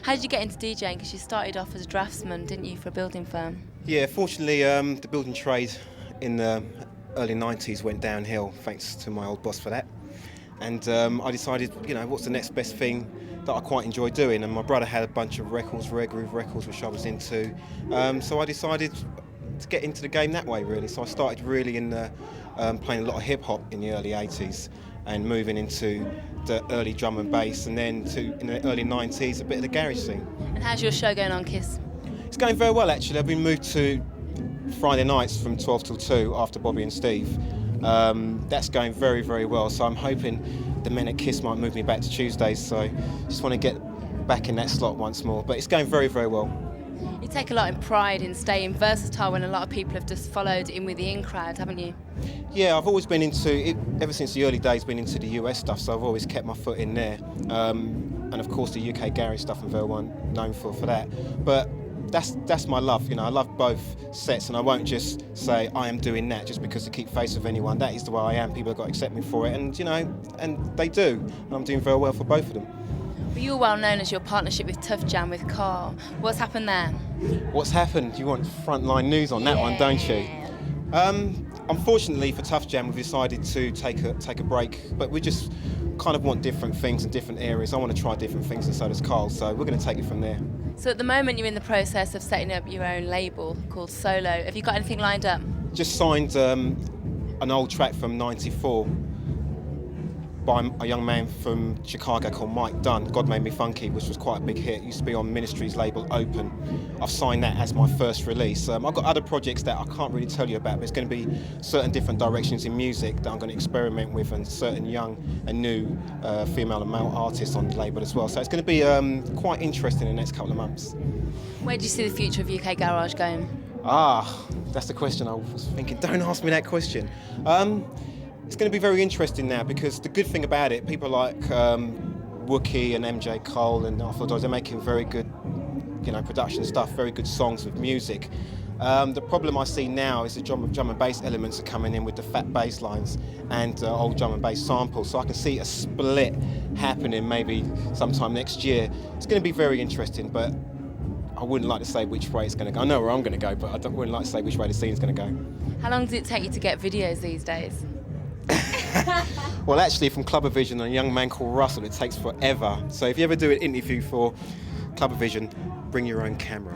How did you get into DJing? Because you started off as a draftsman, didn't you, for a building firm? Yeah, fortunately, the building trade in the early 90s went downhill, thanks to my old boss for that. And I decided, what's the next best thing that I quite enjoy doing? And my brother had a bunch of records, rare groove records, which I was into. So I decided to get into the game that way, really. So I started really in playing a lot of hip hop in the early 80s and moving into the early drum and bass, and then in the early 90s, a bit of the garage scene. And how's your show going on KISS? It's going very well, actually. I've been moved to Friday nights from 12 till 2 after Bobby and Steve. That's going very, very well. So I'm hoping the men at KISS might move me back to Tuesdays. So just want to get back in that slot once more. But it's going very, very well. You take a lot of pride in staying versatile when a lot of people have just followed in with the in crowd, haven't you? Yeah, I've always been into it, ever since the early days, been into the US stuff, so I've always kept my foot in there. And of course the UK garage stuff I'm very well known for that. But that's my love, I love both sets, and I won't just say I am doing that just because to keep face with anyone. That is the way I am. People have got to accept me for it, and and they do. And I'm doing very well for both of them. But you're well known as your partnership with Tough Jam with Carl. What's happened there? What's happened? You want frontline news on that one, don't you? Unfortunately for Tough Jam, we've decided to take a break, but we just kind of want different things in different areas. I want to try different things, and so does Carl, so we're going to take it from there. So at the moment you're in the process of setting up your own label called Solo. Have you got anything lined up? Just signed an old track from '94 by a young man from Chicago called Mike Dunn, God Made Me Funky, which was quite a big hit. It used to be on Ministry's label Open. I've signed that as my first release. I've got other projects that I can't really tell you about, but it's going to be certain different directions in music that I'm going to experiment with, and certain young and new female and male artists on the label as well. So it's going to be quite interesting in the next couple of months. Where do you see the future of UK Garage going? That's the question I was thinking. Don't ask me that question. It's going to be very interesting now, because the good thing about it, people like Wookie and MJ Cole and Arthur Dodds, they're making very good, production stuff, very good songs with music. The problem I see now is the drum and bass elements are coming in with the fat bass lines and old drum and bass samples. So I can see a split happening maybe sometime next year. It's going to be very interesting, but I wouldn't like to say which way it's going to go. I know where I'm going to go, but I wouldn't like to say which way the scene's going to go. How long does it take you to get videos these days? Well, actually, from Clubbervision and a young man called Russell, it takes forever. So if you ever do an interview for Clubbervision, bring your own camera.